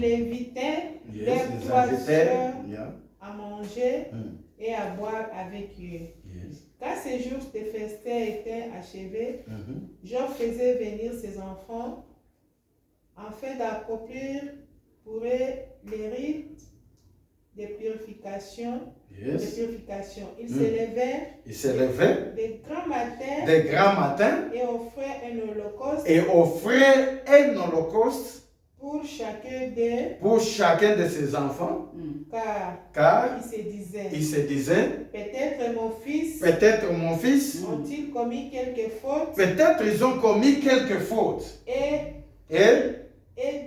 invitait leurs trois sœurs à manger et à boire avec eux. Quand ces jours de festin étaient achevés, Job faisait venir ses enfants afin d'accomplir pour eux les rites de purification. Ils se levaient de grand matin et offraient un holocauste pour chacun de ses enfants, car il se disait peut-être mon fils ont-ils commis quelques fautes, peut-être ils ont commis quelques fautes et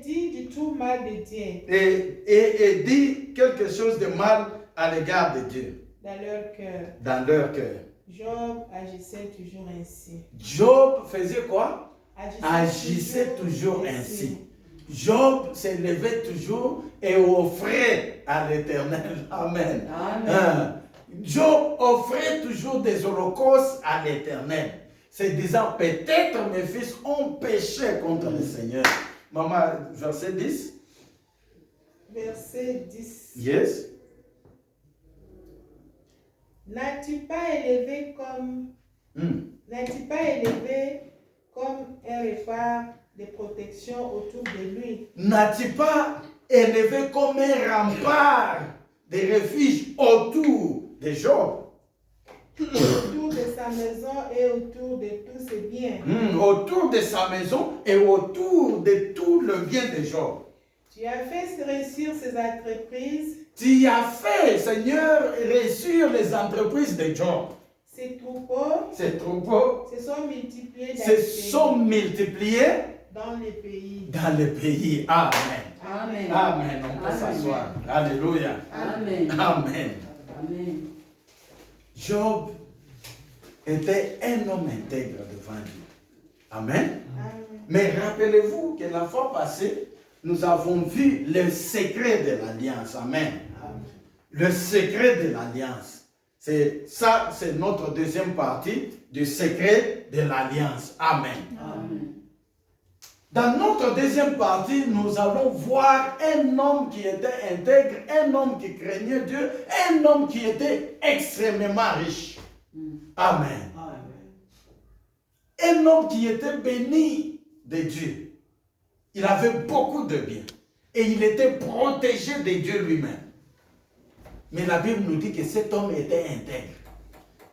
dit du tout mal de Dieu et dit quelque chose de mal à l'égard de Dieu dans leur cœur. Job agissait toujours ainsi. Job faisait quoi? Agissait toujours ainsi. Job s'élevait toujours et offrait à l'Éternel. Amen. Job offrait toujours des holocaustes à l'Éternel. C'est disant, peut-être mes fils ont péché contre le Seigneur. Maman, verset 10. Verset 10. Yes. N'as-tu pas élevé comme un rempart de protection autour de lui? N'as-tu pas élevé comme un rempart de refuge autour de Job? Autour de sa maison et autour de tous ses biens. Autour de sa maison et autour de tout le bien de Job. Tu as fait réussir ses entreprises. Tu as fait, Seigneur, réussir les entreprises de Job. Ces troupeaux se sont multipliés dans les pays. Amen. Amen. On peut s'asseoir. Alléluia. Amen. Job était un homme intègre devant Dieu. Amen. Mais rappelez-vous que la fois passée, nous avons vu le secret de l'alliance. Amen. Le secret de l'alliance. C'est ça, c'est notre deuxième partie du secret de l'alliance. Amen. Dans notre deuxième partie, nous allons voir un homme qui était intègre, un homme qui craignait Dieu, un homme qui était extrêmement riche. Amen. Un homme qui était béni de Dieu. Il avait beaucoup de biens. Et il était protégé de Dieu lui-même. Mais la Bible nous dit que cet homme était intègre.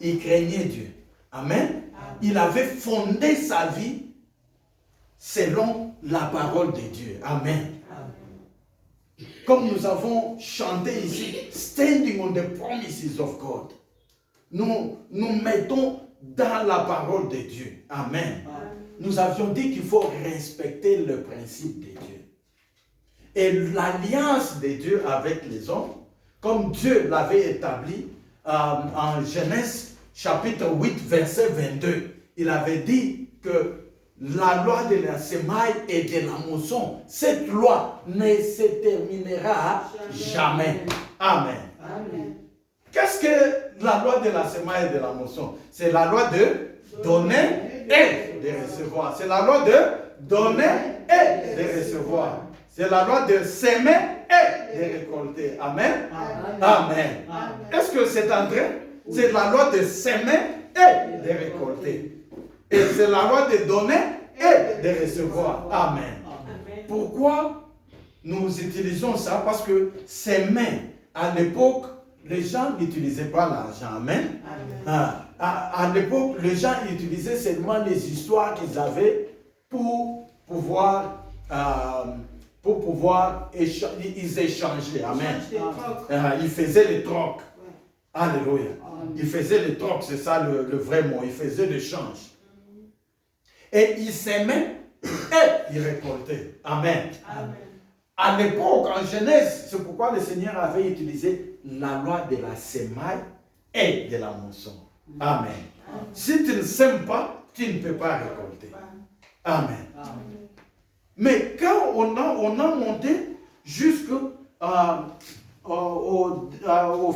Il craignait Dieu. Amen. Il avait fondé sa vie selon la parole de Dieu. Amen. Comme nous avons chanté ici, standing on the promises of God. Nous mettons dans la parole de Dieu. Amen. Nous avions dit qu'il faut respecter le principe de Dieu. Et l'alliance de Dieu avec les hommes, comme Dieu l'avait établi en Genèse chapitre 8, verset 22, il avait dit que la loi de la semaille et de la mousson, cette loi ne se terminera jamais. Amen. Qu'est-ce que la loi de la semaille et de la mousson? C'est la loi de donner et de recevoir. C'est la loi de donner et de recevoir. C'est la loi de s'aimer et de récolter. Amen. Amen. Est-ce que c'est entré? C'est la loi de s'aimer et de récolter. Et c'est la loi de donner et de recevoir. Amen. Pourquoi nous utilisons ça? Parce que s'aimer, à l'époque, les gens n'utilisaient pas l'argent. Amen. À l'époque, les gens utilisaient seulement les histoires qu'ils avaient pour pouvoir ils échangeaient. Amen. Ils faisaient les trocs. Alléluia. Ils faisaient les trocs, c'est ça le vrai mot. Ils faisaient l'échange. Et ils s'aimaient et ils récoltaient. Amen. À l'époque, en Genèse, c'est pourquoi le Seigneur avait utilisé la loi de la semaille et de la mousson. Amen. Si tu ne sèmes pas, tu ne peux pas récolter. Amen. Mais quand on a monté jusqu'au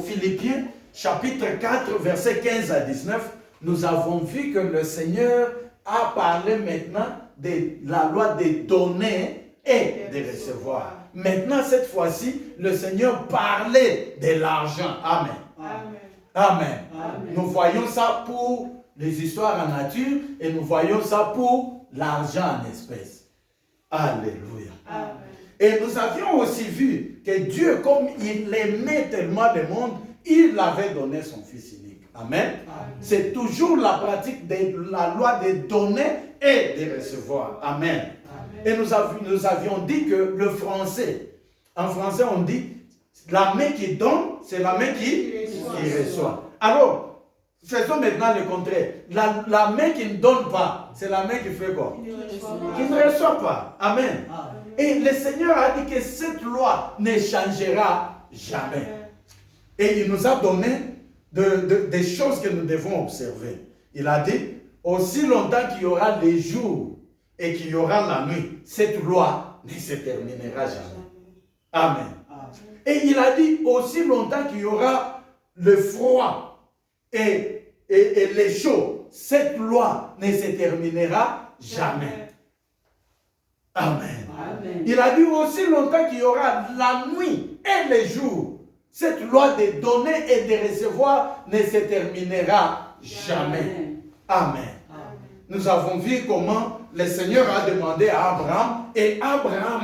Philippiens, chapitre 4, versets 15 à 19, nous avons vu que le Seigneur a parlé maintenant de donner et de recevoir. Maintenant, cette fois-ci, le Seigneur parlait de l'argent. Amen. Amen. Amen. Amen. Nous voyons ça pour les histoires en nature et nous voyons ça pour l'argent en espèces. Alléluia. Amen. Et nous avions aussi vu que Dieu, comme il aimait tellement le monde, il avait donné son Fils unique. Amen. C'est toujours la pratique de la loi de donner et de recevoir. Amen. Et nous avions dit que le français, en français on dit, la main qui donne, c'est la main qui reçoit. Alors, faisons maintenant le contraire. La main qui ne donne pas, c'est la main qui fait quoi? Qui ne reçoit pas. Amen. Et le Seigneur a dit que cette loi ne changera jamais. Et il nous a donné des choses que nous devons observer. Il a dit, aussi longtemps qu'il y aura les jours et qu'il y aura la nuit, cette loi ne se terminera jamais. Amen. Et il a dit, aussi longtemps qu'il y aura le froid et les chauds, cette loi ne se terminera jamais. Amen. Amen. Il a dit, aussi longtemps qu'il y aura la nuit et les jours, cette loi de donner et de recevoir ne se terminera jamais. Amen. Nous avons vu comment le Seigneur a demandé à Abraham et Abraham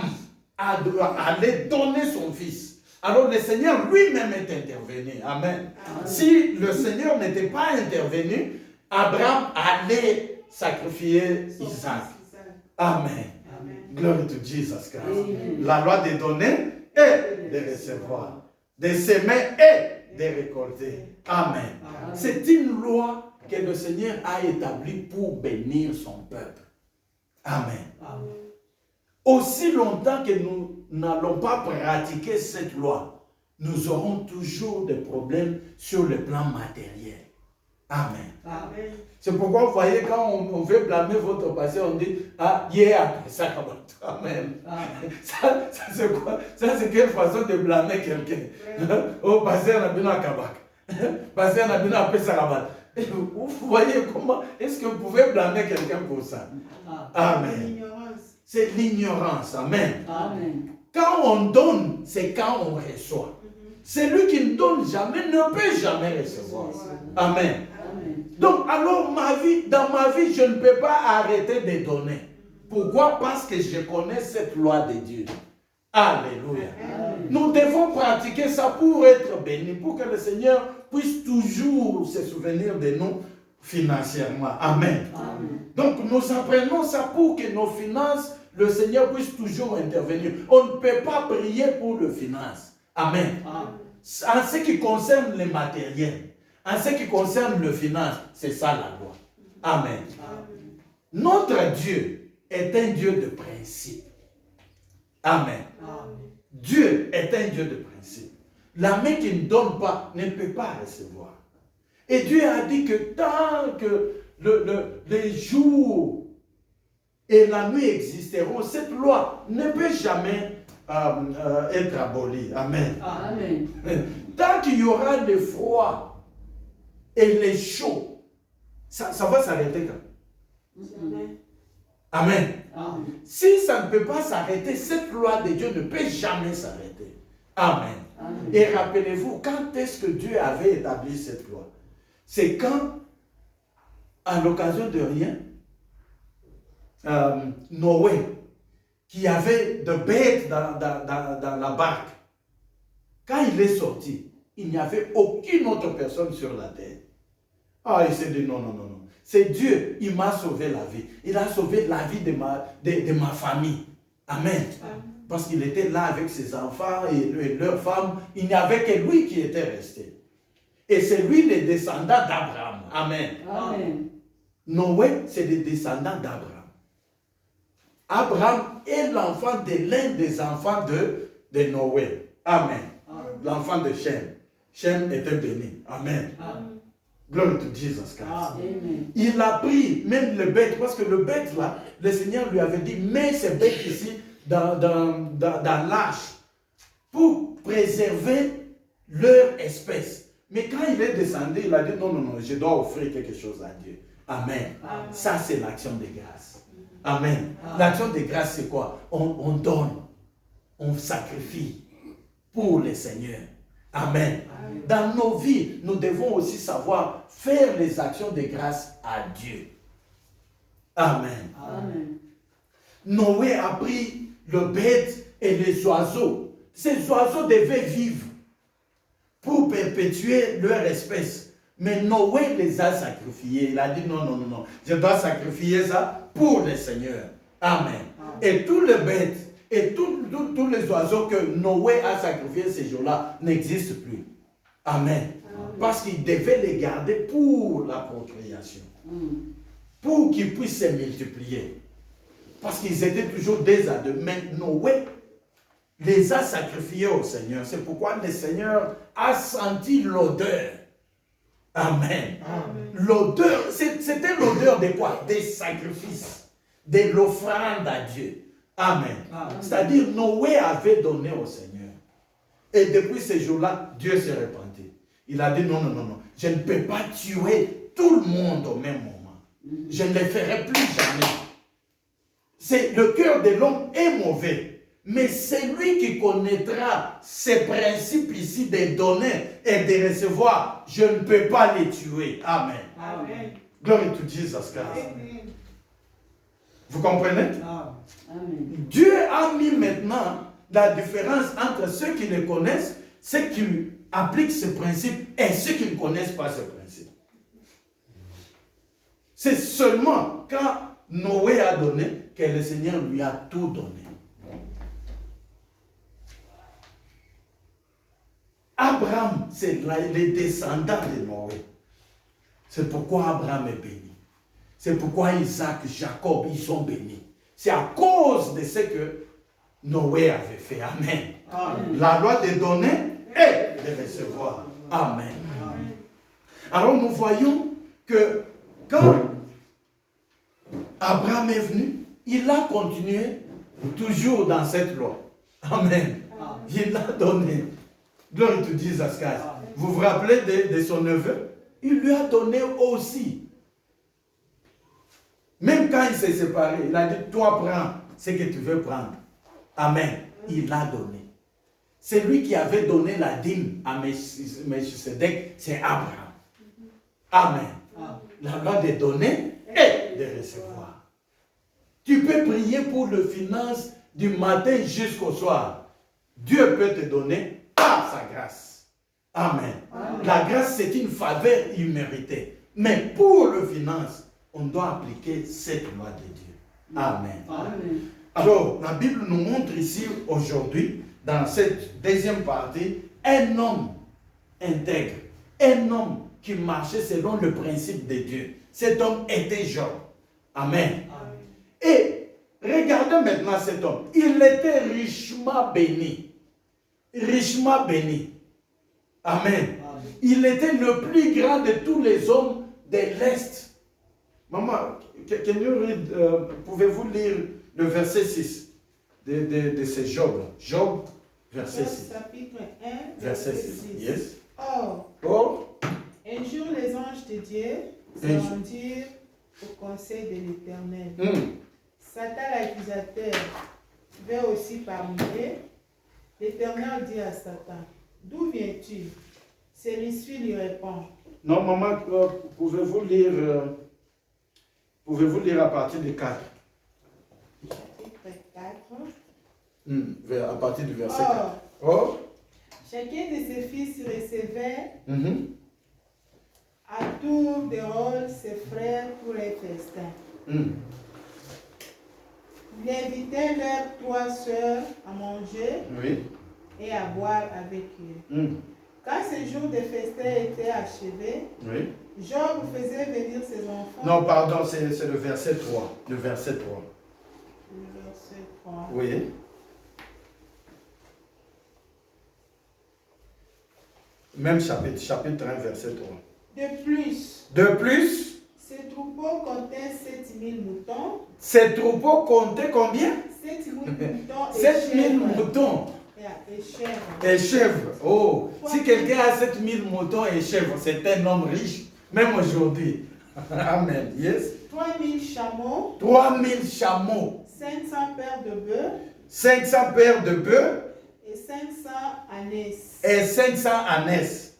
allait donner son fils. Alors le Seigneur lui-même est intervenu. Amen. Si le Seigneur n'était pas intervenu, Abraham allait sacrifier Isaac. Amen. Glory to Jesus Christ. La loi de donner et de recevoir, de s'aimer et de récolter. Amen. C'est une loi que le Seigneur a établie pour bénir son peuple. Amen. Aussi longtemps que nous n'allons pas pratiquer cette loi, nous aurons toujours des problèmes sur le plan matériel. Amen. Amen. C'est pourquoi vous voyez, quand on veut blâmer votre passé, on dit, ah, hier après ça, Amen. Ça c'est quoi? Ça, c'est quelle façon de blâmer quelqu'un? Oh, passé, on a bien à Kabak. Passé, on a bien à Pessarabat. Vous voyez comment? Est-ce que vous pouvez blâmer quelqu'un pour ça? Amen. C'est l'ignorance. Amen. Amen. Quand on donne, c'est quand on reçoit. Celui qui ne donne jamais ne peut jamais recevoir. Amen. Donc, alors, dans ma vie, je ne peux pas arrêter de donner. Pourquoi? Parce que je connais cette loi de Dieu. Alléluia. Amen. Nous devons pratiquer ça pour être bénis, pour que le Seigneur puisse toujours se souvenir de nous financièrement. Amen. Amen. Donc, nous apprenons ça pour que nos finances, le Seigneur puisse toujours intervenir. On ne peut pas prier pour les finances. Amen. Amen. En ce qui concerne les matériels, en ce qui concerne le finance, c'est ça la loi. Amen. Amen. Notre Dieu est un Dieu de principe. Amen. Amen. Dieu est un Dieu de principe. La main qui ne donne pas ne peut pas recevoir. Et Dieu a dit que tant que les jours et la nuit existeront, cette loi ne peut jamais être abolie. Amen. Amen. Tant qu'il y aura le froid et les chauds, ça va s'arrêter quand? Amen. Amen. Si ça ne peut pas s'arrêter, cette loi de Dieu ne peut jamais s'arrêter. Amen. Amen. Et rappelez-vous, quand est-ce que Dieu avait établi cette loi? C'est quand, à l'occasion de rien, Noé, qui avait de bêtes dans la barque, quand il est sorti, il n'y avait aucune autre personne sur la terre. Ah, il s'est dit non. C'est Dieu, il m'a sauvé la vie. Il a sauvé la vie de ma famille. Amen. Parce qu'il était là avec ses enfants et leurs femmes. Il n'y avait que lui qui était resté. Et c'est lui le descendant d'Abraham. Amen. Amen. Noé, c'est le descendant d'Abraham. Abraham est l'enfant de l'un des enfants de Noé. Amen. L'enfant de Shem. Shem était béni. Amen. Amen. Glory to Jesus Christ. Amen. Il a pris même le bête, parce que le bête là, le Seigneur lui avait dit, mets ces bêtes ici dans l'arche pour préserver leur espèce. Mais quand il est descendu, il a dit, non, je dois offrir quelque chose à Dieu. Amen. Amen. Ça, c'est l'action de grâce. Amen. L'action de grâce, c'est quoi? On donne, on sacrifie pour le Seigneur. Amen. Dans nos vies, nous devons aussi savoir faire les actions de grâce à Dieu. Amen. Amen. Noé a pris le bête et les oiseaux. Ces oiseaux devaient vivre pour perpétuer leur espèce. Mais Noé les a sacrifiés. Il a dit non, non, non, non. Je dois sacrifier ça pour le Seigneur. Amen. Et tous les bêtes et tous les oiseaux que Noé a sacrifiés ces jours-là n'existent plus. Amen. Parce qu'il devait les garder pour la procréation. Pour qu'ils puissent se multiplier. Parce qu'ils étaient toujours des à deux. Mais Noé les a sacrifiés au Seigneur. C'est pourquoi le Seigneur a senti l'odeur. Amen. L'odeur, c'était l'odeur de quoi? Des sacrifices, de l'offrande à Dieu. Amen. C'est-à-dire, Noé avait donné au Seigneur. Et depuis ces jours-là, Dieu s'est repenti. Il a dit non, non, non, non. Je ne peux pas tuer tout le monde au même moment. Je ne le ferai plus jamais. Le cœur de l'homme est mauvais. Mais c'est lui qui connaîtra ces principes ici de donner et de recevoir. Je ne peux pas les tuer. Amen. Amen. Glory to Jesus Christ. Vous comprenez? Amen. Dieu a mis maintenant la différence entre ceux qui le connaissent, ceux qui appliquent ce principe et ceux qui ne connaissent pas ce principe. C'est seulement quand Noé a donné que le Seigneur lui a tout donné. Abraham, c'est les descendants de Noé. C'est pourquoi Abraham est béni. C'est pourquoi Isaac, Jacob, ils sont bénis. C'est à cause de ce que Noé avait fait. Amen. Amen. La loi de donner et de recevoir. Amen. Amen. Alors nous voyons que quand Abraham est venu, il a continué toujours dans cette loi. Amen. Il l'a donné. Glory to Jesus Christ. Vous vous rappelez de son neveu? Il lui a donné aussi. Même quand il s'est séparé, il a dit, toi prends ce que tu veux prendre. Amen. Il l'a donné. C'est lui qui avait donné la dîme à Melchisedec, c'est Abraham. Amen. La loi de donner et de recevoir. Tu peux prier pour le finance du matin jusqu'au soir. Dieu peut te donner par sa grâce. Amen. Amen. La grâce, c'est une faveur imméritée. Mais pour le finance, on doit appliquer cette loi de Dieu. Amen. Amen. Alors, la Bible nous montre ici, aujourd'hui, dans cette deuxième partie, un homme intègre, un homme qui marchait selon le principe de Dieu. Cet homme était Job. Amen. Amen. Et regardez maintenant cet homme. Il était richement béni. Richement béni. Amen. Amen. Il était le plus grand de tous les hommes de l'Est. Maman, pouvez-vous lire le verset 6 de ce Job? Job, verset 6. Chapitre 1, verset 6. Yes. Or, un jour les anges de Dieu se rendirent au conseil de l'Éternel. Satan l'accusateur vint aussi parmi eux. L'Éternel dit à Satan, d'où viens-tu? Celui-ci lui répond. Non, maman, pouvez-vous lire à partir du 4? Chapitre 4. À partir du verset 4. Or, chacun de ses fils recevait à tour de rôle ses frères pour les festins. Il invitait leurs 3 sœurs à manger et à boire avec eux. Quand ce jour de festin était achevé, Job faisait venir ses enfants. Non, pardon, c'est le verset 3. Le verset 3. Le verset 3. Oui. Même chapitre 1, verset 3. De plus, ces troupeaux comptaient 7000 moutons. Ces troupeaux comptaient combien? 7000 moutons. 7000 moutons. Et chèvres. Et chèvres. Oh, si quelqu'un a 7000 moutons et chèvres, c'est un homme riche, même aujourd'hui. Amen. Yes. 3000 chameaux. 3000 chameaux. 500 paires de bœufs. 500 paires de bœufs. Et 500 ânesses. Et 500 ânesses.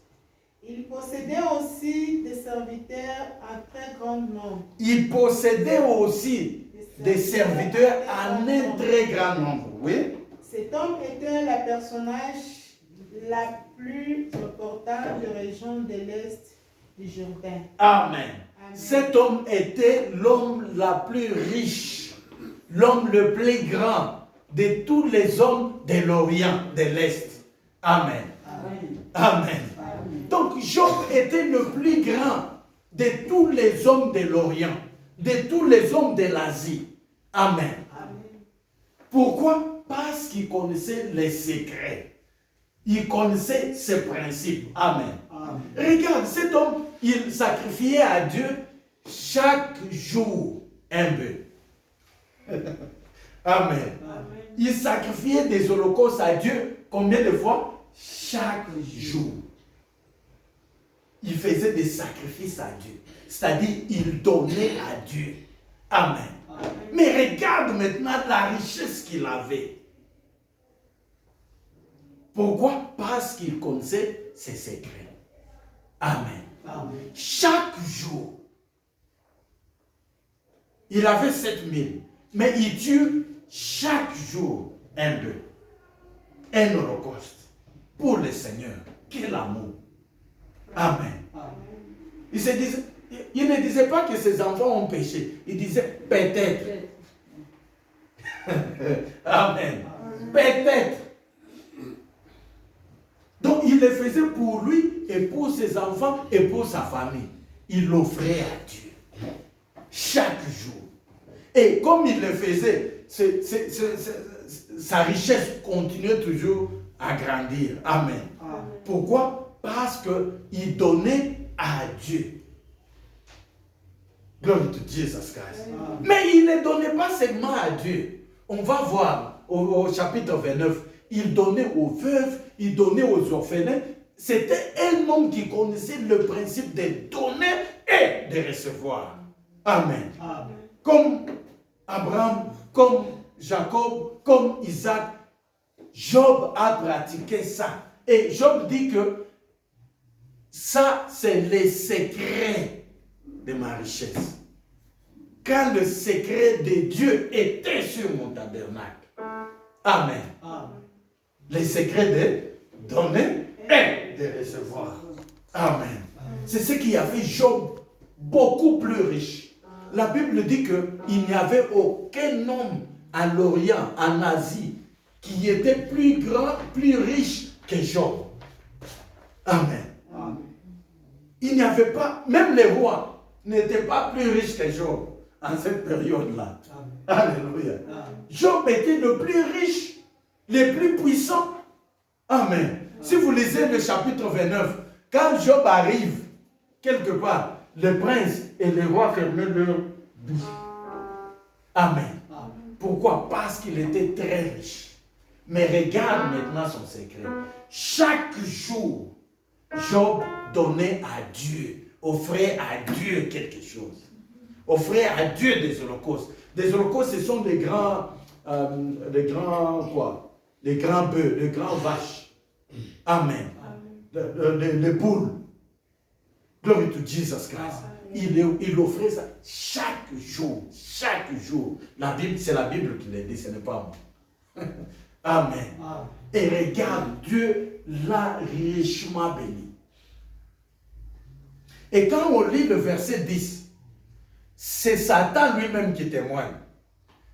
Il possédait aussi des serviteurs en très grand nombre. Il possédait aussi des serviteurs en un très grand nombre. Oui. Cet homme était le personnage la plus importante de la région de l'Est du Jourdain. Amen. Amen. Cet homme était l'homme la plus riche, l'homme le plus grand de tous les hommes de l'Orient, de l'Est. Amen. Amen. Amen. Amen. Donc Job était le plus grand de tous les hommes de l'Orient, de tous les hommes de l'Asie. Amen. Amen. Pourquoi? Parce qu'il connaissait les secrets. Il connaissait ses principes. Amen. Amen. Regarde, cet homme, il sacrifiait à Dieu chaque jour un bœuf. Amen. Amen. Il sacrifiait des holocaustes à Dieu combien de fois? Chaque jour. Il faisait des sacrifices à Dieu. C'est-à-dire, il donnait à Dieu. Amen. Amen. Mais regarde maintenant la richesse qu'il avait. Pourquoi? Parce qu'il connaissait ses secrets. Amen. Amen. Chaque jour, il avait 7000, mais il tue chaque jour un bœuf, un holocauste pour le Seigneur. Quel amour. Amen. Amen. Il ne disait pas que ses enfants ont péché. Il disait peut-être. Amen. Peut-être. Donc il le faisait pour lui et pour ses enfants et pour sa famille. Il l'offrait à Dieu chaque jour. Et comme il le faisait, sa richesse continuait toujours à grandir. Amen. Amen. Pourquoi? Parce qu'il donnait à Dieu. Glory to Jesus Christ. Amen. Mais il ne donnait pas seulement à Dieu. On va voir au chapitre 29. Il donnait aux veuves, il donnait aux orphelins. C'était un homme qui connaissait le principe de donner et de recevoir. Amen. Amen. Comme Abraham, comme Jacob, comme Isaac, Job a pratiqué ça. Et Job dit que ça, c'est le secret de ma richesse. Quand le secret de Dieu était sur mon tabernacle. Amen. Amen. Les secrets de donner et de recevoir. Amen. C'est ce qui a fait Job beaucoup plus riche. La Bible dit qu'il n'y avait aucun homme à l'Orient, en Asie, qui était plus grand, plus riche que Job. Amen. Amen. Il n'y avait pas, même les rois n'étaient pas plus riches que Job en cette période-là. Alléluia. Job était le plus riche, le plus puissant. Amen. Si vous lisez le chapitre 29, quand Job arrive quelque part, les princes et les rois fermaient leur bouche. Amen. Pourquoi? Parce qu'il était très riche. Mais regarde maintenant son secret. Chaque jour, Job donnait à Dieu, offrait à Dieu quelque chose. Offrait à Dieu des holocaustes. Des holocaustes, ce sont des grands quoi? Des grands bœufs, des grands vaches. Amen. Les poules. Glory to Jesus Christ. Il offrait ça chaque jour. Chaque jour. La Bible, c'est la Bible qui l'a dit, ce n'est pas moi. Amen. Et regarde, Dieu l'a richement béni. Et quand on lit le verset 10, c'est Satan lui-même qui témoigne.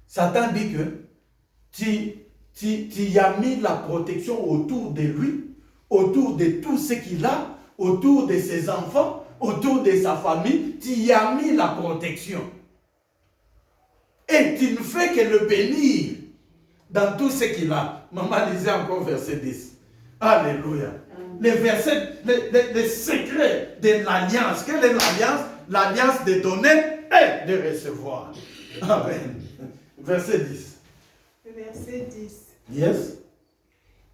Satan dit que tu as mis la protection autour de lui, autour de tout ce qu'il a, autour de ses enfants, autour de sa famille, tu y as mis la protection. Et tu ne fais que le bénir dans tout ce qu'il a. Maman lisait encore verset 10. Alléluia. Le verset, le secret de l'alliance. Quelle est l'alliance? L'alliance de donner et de recevoir. Amen. Verset 10. Verset 10. Yes.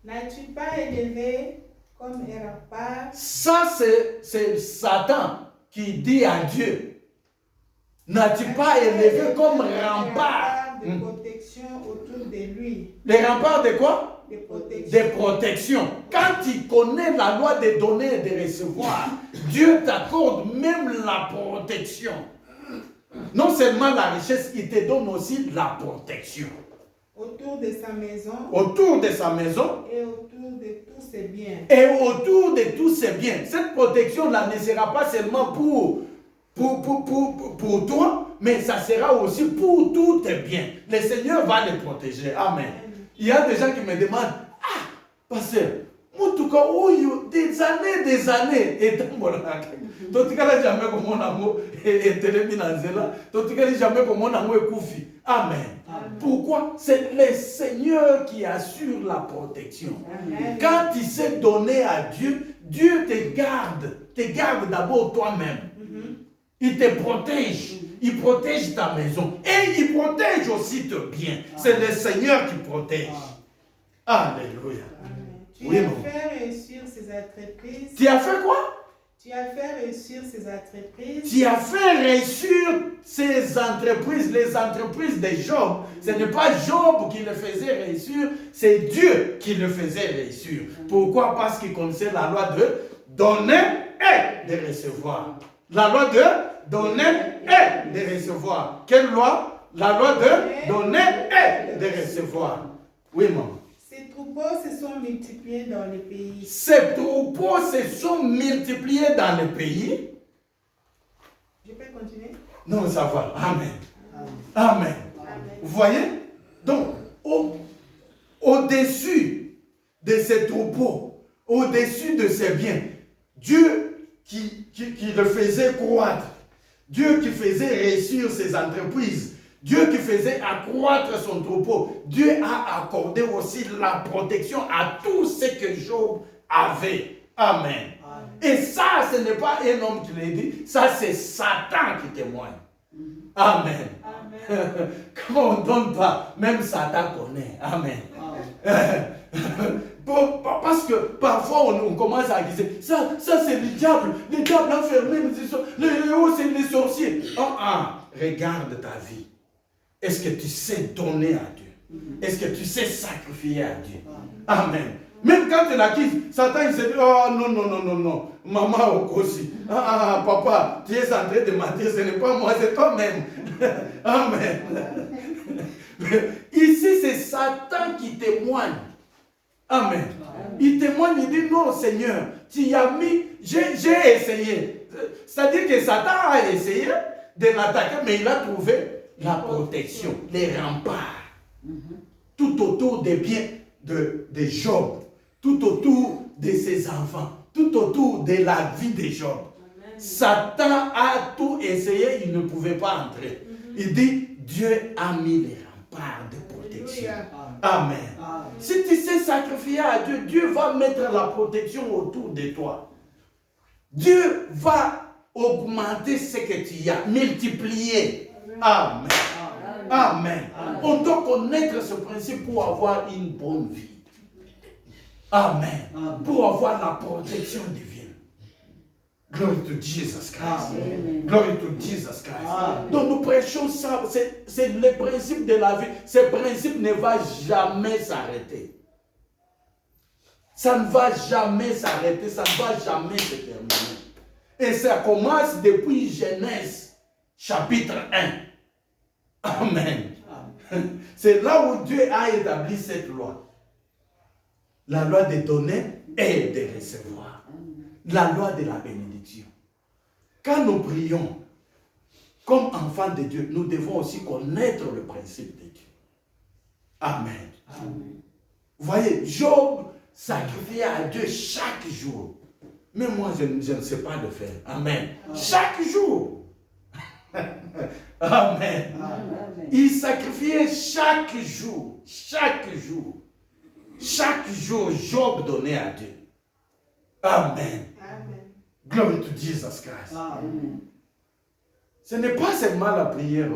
N'as-tu pas élevé comme un rempart? Ça, c'est Satan qui dit à Dieu. N'as-tu pas élevé comme rempart de protection autour de lui. Les remparts de quoi? De protection. De protection. Quand tu connais la loi de donner et de recevoir, Dieu t'accorde même la protection. Non seulement la richesse, il te donne aussi la protection. Autour de sa maison. Autour de sa maison. Et autour de tous ses biens. Et autour de tous ses biens. Cette protection-là ne sera pas seulement pour toi, mais ça sera aussi pour tous tes biens. Le Seigneur va les protéger. Amen. Il y a des gens qui me demandent, ah, pasteur, en tout cas, des années, et tout cas, jamais comme mon amour est terminé, tout cas, jamais comme mon amour est coufi. Amen. Pourquoi? C'est le Seigneur qui assure la protection. Amen. Quand tu sais donner à Dieu, Dieu te garde d'abord toi-même. Il te protège. Il protège ta maison. Et il protège aussi tes biens. C'est le Seigneur qui protège. Alléluia. Tu as fait réussir ses entreprises. Tu as fait quoi? Tu as fait réussir ses entreprises. Tu as fait réussir ses entreprises, les entreprises de Job. Ce n'est pas Job qui le faisait réussir, c'est Dieu qui le faisait réussir. Pourquoi? Parce qu'il connaissait la loi de donner et de recevoir. La loi de donner et de recevoir. Quelle loi? La loi de donner et de recevoir. Oui, maman. Ces troupeaux se sont multipliés dans le pays. Ces troupeaux se sont multipliés dans le pays. Je peux continuer? Non, ça va. Amen. Amen. Vous voyez? Donc, au-dessus de ces troupeaux, au-dessus de ces biens, Dieu qui le faisait croître, Dieu qui faisait réussir ses entreprises, Dieu qui faisait accroître son troupeau, Dieu a accordé aussi la protection à tout ce que Job avait. Amen. Et ça, ce n'est pas un homme qui l'a dit, ça c'est Satan qui témoigne. Amen. Quand on ne donne pas, même Satan connaît. Amen. Parce que parfois on commence à dire ça c'est le diable enfermé, c'est les sorciers. Regarde ta vie. Est-ce que tu sais donner à Dieu? Est-ce que tu sais sacrifier à Dieu? Amen. Même quand tu l'acquises, Satan il se dit, oh non, maman aussi. Papa, tu es en train de mentir, ce n'est pas moi, c'est toi-même. Amen. Ici c'est Satan qui témoigne. Amen. Il témoigne, il dit non Seigneur, tu y as mis, j'ai essayé. C'est-à-dire que Satan a essayé de l'attaquer, mais il a trouvé la protection, les remparts. Tout autour des biens de Job, tout autour de ses enfants, tout autour de la vie de Job. Satan a tout essayé, il ne pouvait pas entrer. Il dit, Dieu a mis les remparts de protection. Amen. Si tu sais sacrifier à Dieu, Dieu va mettre la protection autour de toi. Dieu va augmenter ce que tu as, multiplier. Amen. Amen. On doit connaître ce principe pour avoir une bonne vie. Amen. Pour avoir la protection divine. Glory to Jesus Christ. Glory to Jesus Christ. Donc nous prêchons ça, c'est le principe de la vie. Ce principe ne va jamais s'arrêter. Ça ne va jamais s'arrêter, ça ne va jamais se terminer. Et ça commence depuis Genèse, chapitre 1. Amen. C'est là où Dieu a établi cette loi. La loi de donner et de recevoir. La loi de la bénédiction. Quand nous prions comme enfants de Dieu, nous devons aussi connaître le principe de Dieu. Amen. Vous voyez, Job sacrifiait à Dieu chaque jour. Mais moi, je ne sais pas le faire. Amen. Chaque jour. Amen. Il sacrifiait chaque jour. Chaque jour. Chaque jour, Job donnait à Dieu. Amen. Glory to Jesus Christ. Amen. Ce n'est pas seulement la prière.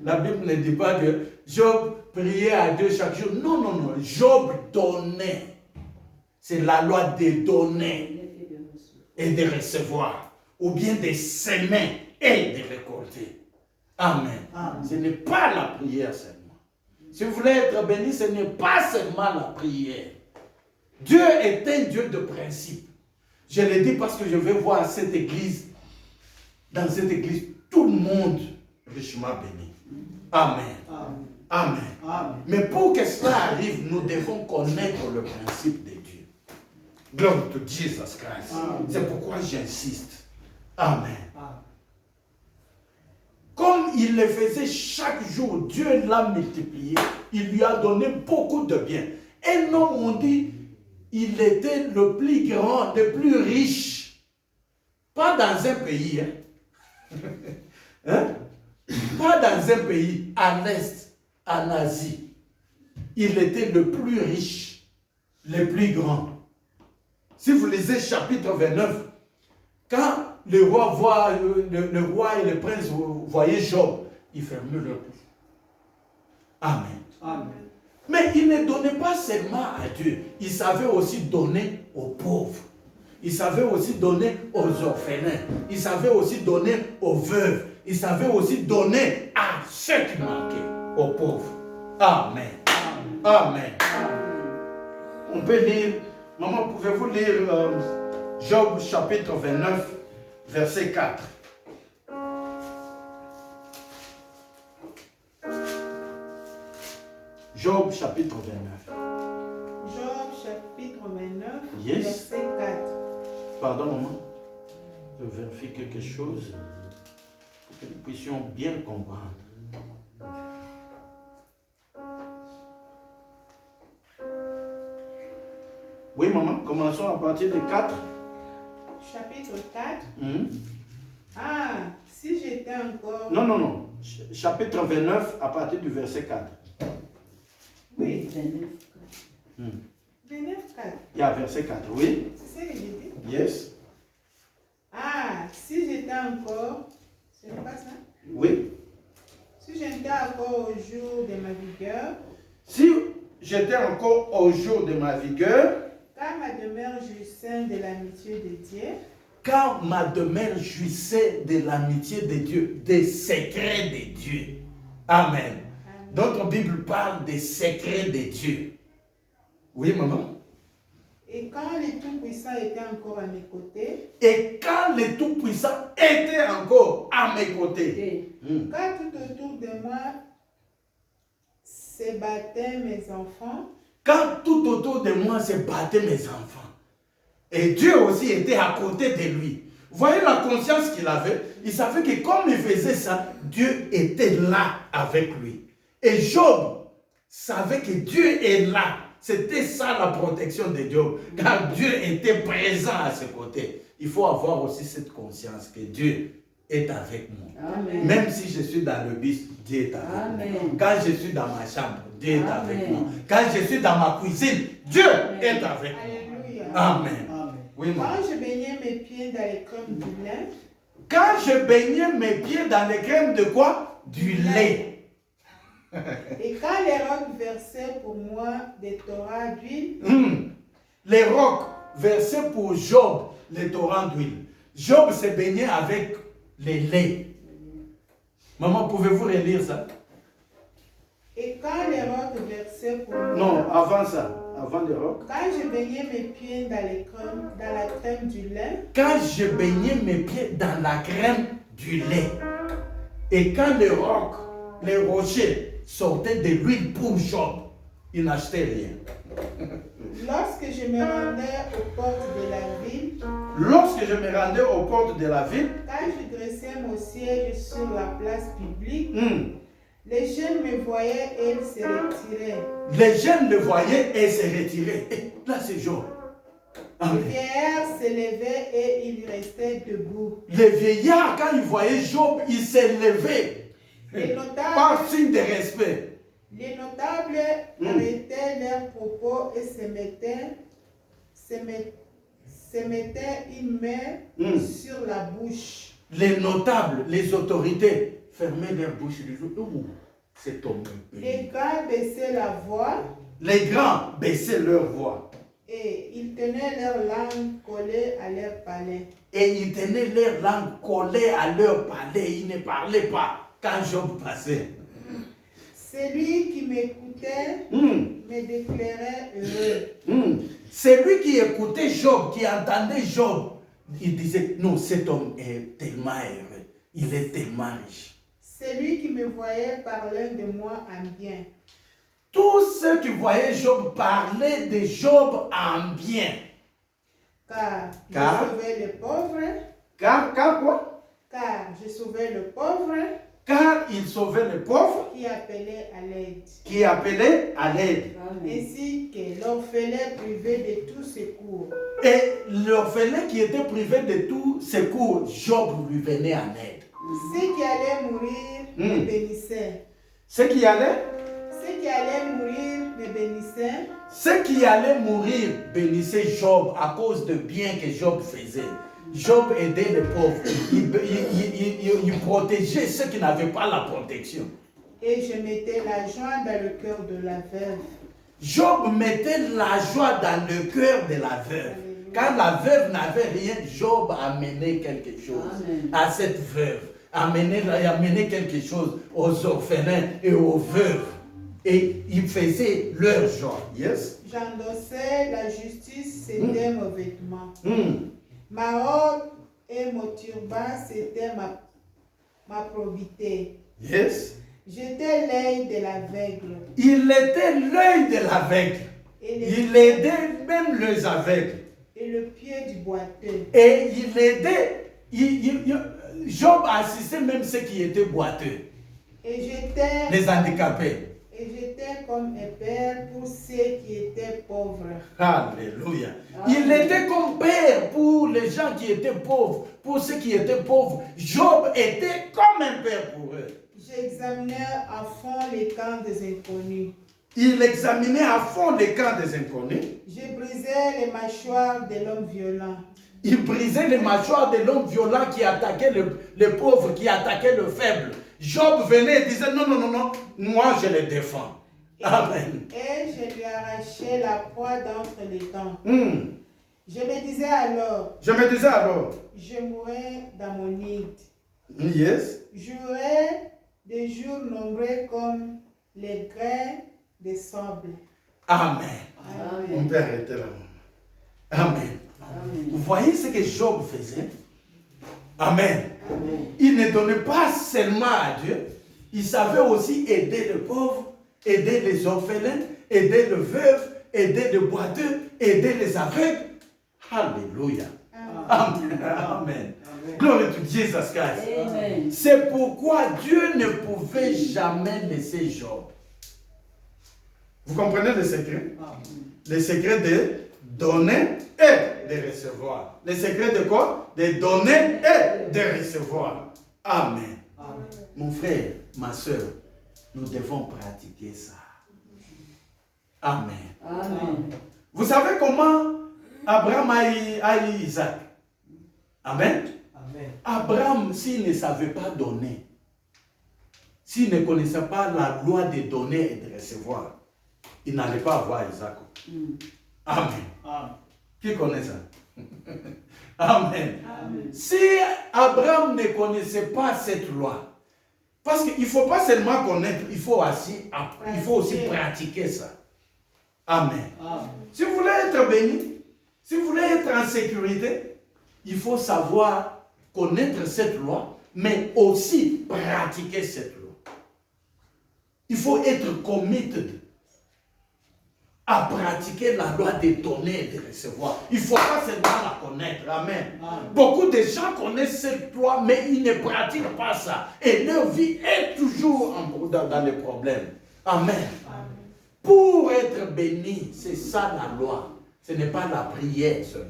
La Bible ne dit pas que Job priait à Dieu chaque jour. Non. Job donnait. C'est la loi de donner et de recevoir. Ou bien de s'aimer et de récolter. Amen. Ce n'est pas la prière seulement. Si vous voulez être béni, ce n'est pas seulement la prière. Dieu est un Dieu de principe. Je le dis parce que je vais voir cette église. Dans cette église, tout le monde richement béni. Amen. Amen. Amen. Mais pour que cela arrive, nous devons connaître le principe de Dieu. Glory to Jesus Christ. C'est pourquoi j'insiste. Amen. Comme il le faisait chaque jour, Dieu l'a multiplié. Il lui a donné beaucoup de bien. Un homme, on dit, il était le plus grand, le plus riche. Pas dans un pays. Hein? Pas dans un pays, à l'Est, en Asie. Il était le plus riche, le plus grand. Si vous lisez chapitre 29, quand le roi et le prince voyaient Job, ils fermaient leur bouche. Amen. Amen. Mais il ne donnait pas seulement à Dieu, il savait aussi donner aux pauvres. Il savait aussi donner aux orphelins. Il savait aussi donner aux veuves. Il savait aussi donner à ceux qui manquaient, aux pauvres. Amen. Amen. On peut lire, maman, pouvez-vous lire Job chapitre 29, verset 4. Job chapitre 29. Job chapitre 29, Yes. verset 4. Pardon, maman. Je vérifie quelque chose pour que nous puissions bien comprendre. Oui, maman, commençons à partir de 4. Chapitre 4. Hmm. Ah, si j'étais encore... Non. Chapitre 29 à partir du verset 4. Oui. 29. 29, 4. Il y a verset 4, oui. C'est ça que j'ai dit? Yes. Ah, si j'étais encore... Ce n'est pas ça? Oui. Si j'étais encore au jour de ma vigueur... Si j'étais encore au jour de ma vigueur, Car ma demeure jouissait de l'amitié de Dieu. Car ma demeure jouissait de l'amitié de Dieu, des secrets de Dieu. Amen. Amen. Notre Bible parle des secrets de Dieu. Oui, maman. Et quand le Tout-Puissant était encore à mes côtés, Et quand le Tout-Puissant était encore à mes côtés, quand tout autour de moi se battaient mes enfants, quand tout autour de moi se battaient mes enfants, et Dieu aussi était à côté de lui. Vous voyez la conscience qu'il avait? Il savait que comme il faisait ça, Dieu était là avec lui. Et Job savait que Dieu est là. C'était ça la protection de Job, car Dieu était présent à ses côtés. Il faut avoir aussi cette conscience que Dieu est avec moi. Amen. Même si je suis dans le bus, Dieu est avec Amen. moi. Quand je suis dans ma chambre, Dieu est avec Amen. moi. Quand je suis dans ma cuisine, Dieu est avec moi. alléluia. Amen. Oui, maman. Quand je baignais mes pieds dans les crèmes du lait, Quand je baignais mes pieds dans les crèmes de quoi? Du lait. et quand les rocs versaient pour moi des torrents d'huile, Les rocs versaient pour Job les torrents d'huile. Job se baignait avec les laits. Maman, pouvez-vous relire ça? et quand les rocs versaient pour moi, Non, avant ça. Avant les rocs. quand je baignais mes pieds dans la crème du lait, Quand je baignais mes pieds dans la crème du lait. Et quand les rocs, les rochers sortaient de l'huile pour Job, il n'achetait rien. lorsque je me rendais aux portes de la ville, Lorsque je me rendais aux portes de la ville, quand je dressais mon siège sur la place publique, hmm, les jeunes me voyaient et ils se retiraient. les jeunes le voyaient et se retiraient. Et là, c'est Job. Les Amen. vieillards se levaient et ils restaient debout. Les vieillards, quand ils voyaient Job, ils se levaient. Les Par notables, signe de respect. les notables arrêtaient leurs propos et se mettaient une main sur la bouche. Les notables, les autorités, fermaient leur bouche et disaient, oh, c'est homme. Les grands baissaient la voix Les grands baissaient leur voix. et ils tenaient leur langue collée à leur palais. Et ils tenaient leur langue collée à leur palais. Ils ne parlaient pas. quand Job passait. Celui qui m'écoutait me déclarait heureux. Celui qui écoutait Job, qui entendait Job, il disait, non, cet homme est tellement heureux, il est tellement riche. Celui qui me voyait parler de moi en bien. Tous ceux qui voyaient Job parlaient de Job en bien. Car je sauvais le pauvre. Car quoi? Car je sauvais le pauvre. Car il sauvait les pauvres. Qui appelait à l'aide. Qui appelait à l'aide. Ainsi que l'orphelin privé de tout secours. Et l'orphelin qui était privé de tout secours, Job lui venait en aide. Ceux qui allaient mourir me bénissaient. Ceux qui allaient mourir me bénissaient. Ceux qui allaient mourir bénissaient Job à cause de bien que Job faisait. Job aidait les pauvres. Il protégeait ceux qui n'avaient pas la protection. Et je mettais la joie dans le cœur de la veuve. Job mettait la joie dans le cœur de la veuve. Quand la veuve n'avait rien, Job amenait quelque chose à cette veuve. Amenait quelque chose aux orphelins et aux veuves. Et il faisait leur joie. Yes? J'endossais la justice, c'était mon vêtement. Ma robe et mon turban, c'était ma probité. Yes? J'étais l'œil de l'aveugle. Il était l'œil de l'aveugle. Il aidait même les aveugles. Et le pied du boiteux. Et il aidait. Job assistait même ceux qui étaient boiteux. Et j'étais les handicapés. Et j'étais comme un père pour ceux qui étaient pauvres. Alléluia. Il était comme père pour les gens qui étaient pauvres, pour ceux qui étaient pauvres. Job était comme un père pour eux. J'examinais à fond les camps des inconnus. Il examinait à fond les camps des inconnus. Je brisais les mâchoires de l'homme violent. Il brisait les mâchoires de l'homme violent qui attaquait les pauvres, qui attaquait le faible. Job venait et disait non, moi je les défends. Amen. Et je lui arrachais la proie d'entre les dents. Je me disais alors, je mourrais dans mon nid. Yes. J'aurais des jours nombreux comme les grains de sable. Amen. Mon père était là. Amen. Vous voyez ce que Job faisait? Amen. Il ne donnait pas seulement à Dieu, il savait aussi aider les pauvres, aider les orphelins, aider les veuves, aider les boiteux, aider les aveugles. Alléluia. Amen. Amen. Glory to Jesus Christ. C'est pourquoi Dieu ne pouvait jamais laisser Job. Vous comprenez le secret? Le secret de donner et de recevoir. Le secret de quoi? De donner et de recevoir. Amen. Mon frère, ma soeur, nous devons pratiquer ça. Amen. Vous savez comment Abraham a eu Isaac? Amen. Abraham, s'il ne savait pas donner, s'il ne connaissait pas la loi de donner et de recevoir, il n'allait pas avoir Isaac. Amen. Qui connaît ça? Amen. Si Abraham ne connaissait pas cette loi, parce qu'il ne faut pas seulement connaître, il faut aussi pratiquer ça. Amen. Si vous voulez être béni, si vous voulez être en sécurité, il faut savoir connaître cette loi, mais aussi pratiquer cette loi. Il faut être committed à pratiquer la loi de donner et de recevoir. Il ne faut pas seulement la connaître. Amen. Beaucoup de gens connaissent cette loi, mais ils ne pratiquent pas ça. Et leur vie est toujours dans les problèmes. Amen. Pour être béni, c'est ça la loi. Ce n'est pas la prière seulement.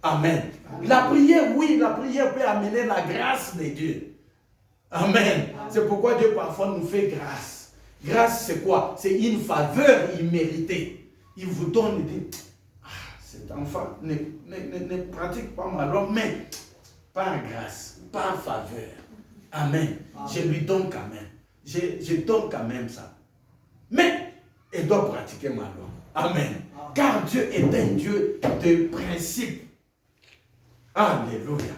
Amen. La prière, oui, la prière peut amener la grâce de Dieu. Amen. C'est pourquoi Dieu parfois nous fait grâce. Grâce, c'est quoi? C'est une faveur imméritée. Il vous donne, il dit, cet enfant ne pratique pas ma loi, mais par grâce, par faveur. Amen. Je lui donne quand même. Je donne quand même ça. Mais, il doit pratiquer ma loi. Amen. Car Dieu est un Dieu de principe. Alléluia.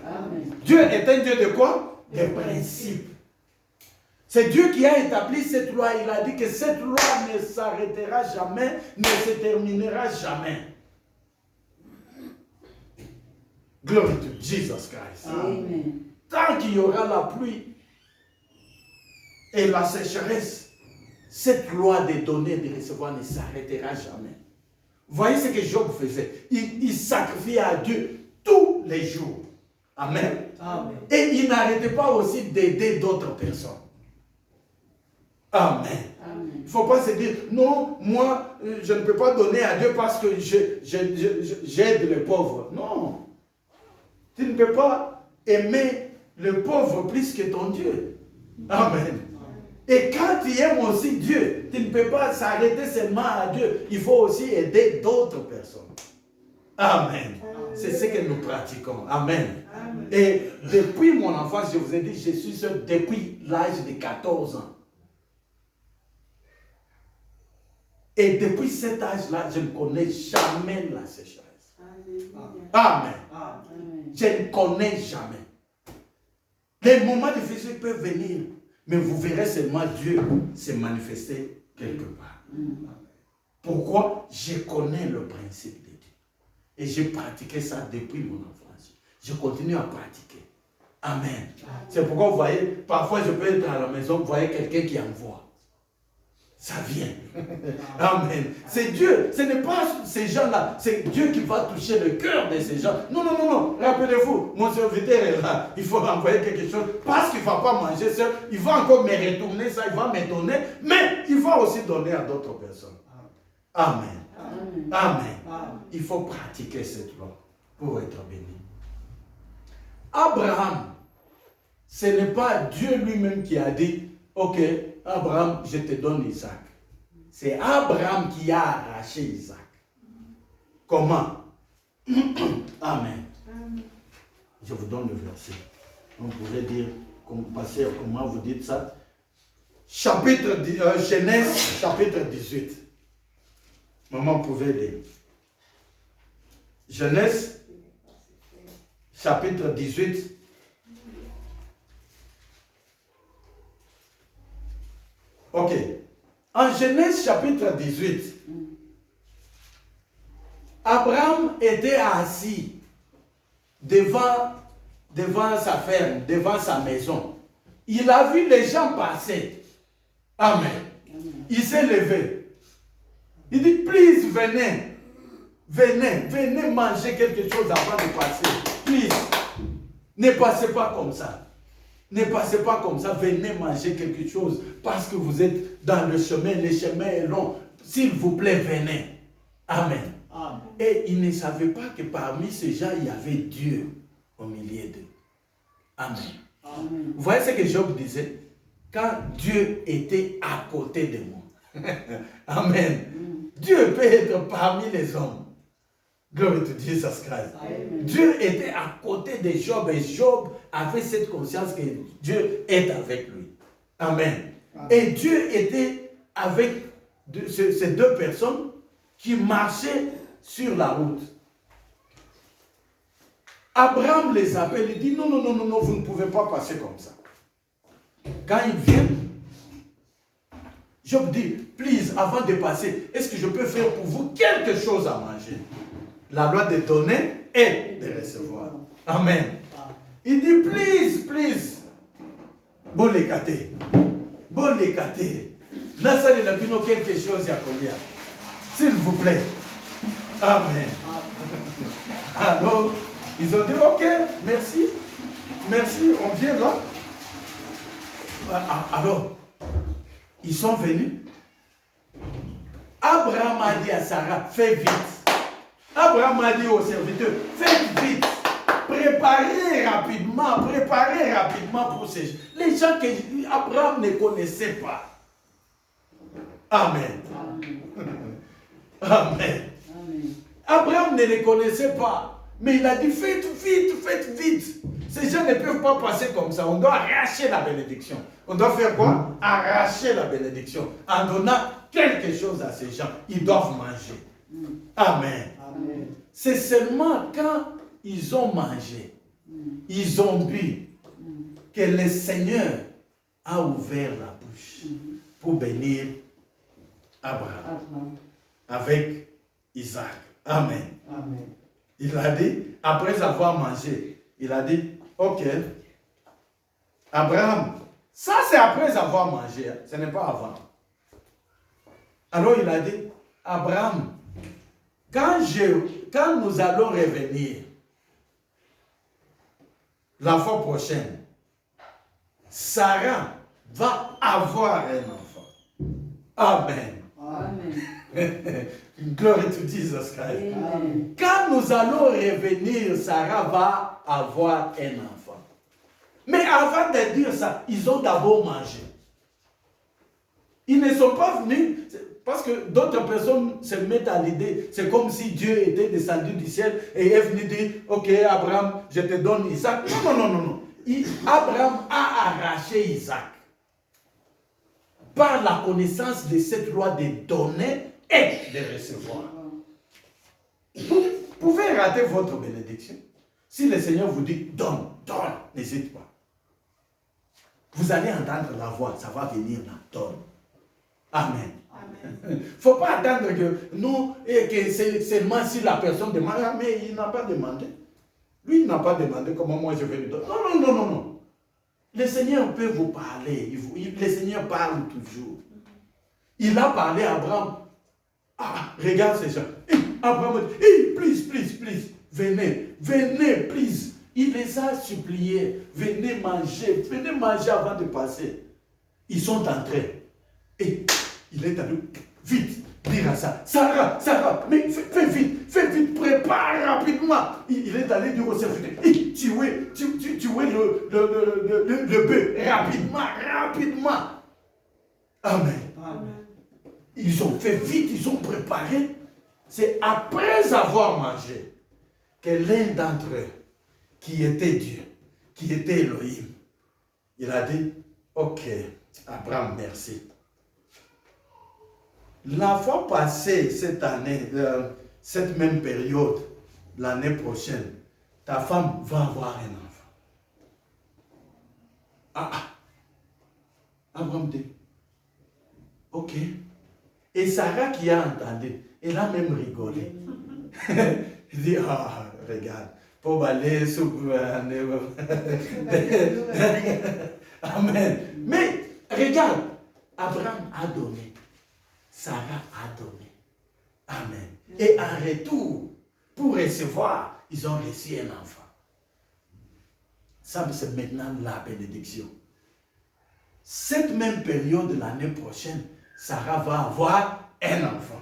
Dieu est un Dieu de quoi? De principe. C'est Dieu qui a établi cette loi. Il a dit que cette loi ne s'arrêtera jamais, ne se terminera jamais. Glory to Jesus Christ. Amen. Tant qu'il y aura la pluie et la sécheresse, cette loi de donner et de recevoir ne s'arrêtera jamais. Voyez ce que Job faisait. Il sacrifiait à Dieu tous les jours. Amen. Amen. Et il n'arrêtait pas aussi d'aider d'autres personnes. Amen. Amen. Il ne faut pas se dire, non, moi, je ne peux pas donner à Dieu parce que j'aide les pauvres. Non. Tu ne peux pas aimer le pauvre plus que ton Dieu. Amen. Et quand tu aimes aussi Dieu, tu ne peux pas s'arrêter seulement à Dieu. Il faut aussi aider d'autres personnes. Amen. C'est ce que nous pratiquons. Amen. Amen. Et depuis mon enfance, je vous ai dit, je suis seul depuis l'âge de 14 ans. Et depuis cet âge-là, je ne connais jamais la sécheresse. Amen. Amen. Je ne connais jamais. Les moments difficiles peuvent venir, mais vous verrez seulement Dieu se manifester quelque part. Pourquoi? Je connais le principe de Dieu. Et j'ai pratiqué ça depuis mon enfance. Je continue à pratiquer. Amen. C'est pourquoi vous voyez, parfois je peux être à la maison, vous voyez quelqu'un qui envoie. Ça vient. Amen. C'est Dieu. Ce n'est pas ces gens-là. C'est Dieu qui va toucher le cœur de ces gens. Non, non, non, non. Rappelez-vous, mon serviteur est là. Il faut envoyer quelque chose. Parce qu'il ne va pas manger seul. Il va encore me retourner ça. Il va me donner. Mais il va aussi donner à d'autres personnes. Amen. Amen. Amen. Il faut pratiquer cette loi pour être béni. Abraham, ce n'est pas Dieu lui-même qui a dit, ok, Abraham, je te donne Isaac. C'est Abraham qui a arraché Isaac. Comment? Amen. Je vous donne le verset. On pourrait dire, pasteur, comment vous dites ça? Genèse, chapitre 18. Maman pouvait lire. Genèse, chapitre 18. Ok. En Genèse chapitre 18, Abraham était assis devant sa ferme, devant sa maison. Il a vu les gens passer. Amen. Il s'est levé. Il dit, please, venez manger quelque chose avant de passer. Please, ne passez pas comme ça. Ne passez pas comme ça, venez manger quelque chose parce que vous êtes dans le chemin est long. S'il vous plaît, venez. Amen. Amen. Et il ne savait pas que parmi ces gens, il y avait Dieu au milieu d'eux. Amen. Amen. Vous voyez ce que Job disait? Quand Dieu était à côté de moi. Amen. Dieu peut être parmi les hommes. Glory to Jesus Christ. Amen. Dieu était à côté de Job et Job avait cette conscience que Dieu est avec lui. Amen. Amen. Et Dieu était avec ces deux personnes qui marchaient sur la route. Abraham les appelle et dit non, non, non, non, non, vous ne pouvez pas passer comme ça. Quand ils viennent, Job dit, please, avant de passer, est-ce que je peux faire pour vous quelque chose à manger? La loi de donner et de recevoir. Amen. Il dit, please. Bon les gâtés. Nassali n'a plus quelque chose à combien? S'il vous plaît. Amen. Alors, ils ont dit, ok, merci. Merci, on vient là. Alors, ils sont venus. Abraham a dit à Sarah, fais vite. Abraham a dit aux serviteurs, faites vite. Préparez rapidement pour ces gens. Les gens que Abraham ne connaissait pas. Amen. Amen. Abraham ne les connaissait pas. Mais il a dit, faites vite. Ces gens ne peuvent pas passer comme ça. On doit arracher la bénédiction. On doit faire quoi? Arracher la bénédiction. En donnant quelque chose à ces gens. Ils doivent manger. Amen. Amen. C'est seulement quand ils ont mangé, ils ont bu, que le Seigneur a ouvert la bouche pour bénir Abraham avec Isaac. Amen. Amen. Il a dit, après avoir mangé, il a dit, ok, Abraham, ça c'est après avoir mangé, hein, ce n'est pas avant. Alors il a dit, Abraham, quand nous allons revenir la fois prochaine, Sarah va avoir un enfant. Amen. Amen. Glory to Jesus Christ. Amen. Quand nous allons revenir, Sarah va avoir un enfant. Mais avant de dire ça, ils ont d'abord mangé. Ils ne sont pas venus, parce que d'autres personnes se mettent à l'idée, c'est comme si Dieu était descendu du ciel et est venu dire, ok Abraham, je te donne Isaac. Non. Abraham a arraché Isaac par la connaissance de cette loi de donner et de recevoir. Vous pouvez rater votre bénédiction. Si le Seigneur vous dit donne, n'hésite pas. Vous allez entendre la voix, ça va venir là, donne. Amen. Il ne faut pas attendre que c'est seulement si la personne demande, mais il n'a pas demandé. Lui, il n'a pas demandé comment moi je vais lui donner. Non. Le Seigneur peut vous parler. Le Seigneur parle toujours. Il a parlé à Abraham. Regarde ces gens. Abraham dit, please, venez, please. Il les a suppliés, venez manger avant de passer. Ils sont entrés. Et il est allé vite dire à ça, Sarah, mais fais vite, prépare rapidement. Il est allé dire au serviteur, tuez le bœuf, rapidement. Amen. Ils ont fait vite, ils ont préparé. C'est après avoir mangé que l'un d'entre eux, qui était Dieu, qui était Elohim, il a dit, ok, Abraham, merci. La fois passée, cette année, cette même période, l'année prochaine, ta femme va avoir un enfant. Abraham dit, ok. Et Sarah qui a entendu, elle a même rigolé. Il dit, regarde, pour aller sur... Amen. Mais, regarde, Abraham a donné. Sarah a donné. Amen. Et en retour, pour recevoir, ils ont reçu un enfant. Ça, c'est maintenant la bénédiction. Cette même période, l'année prochaine, Sarah va avoir un enfant.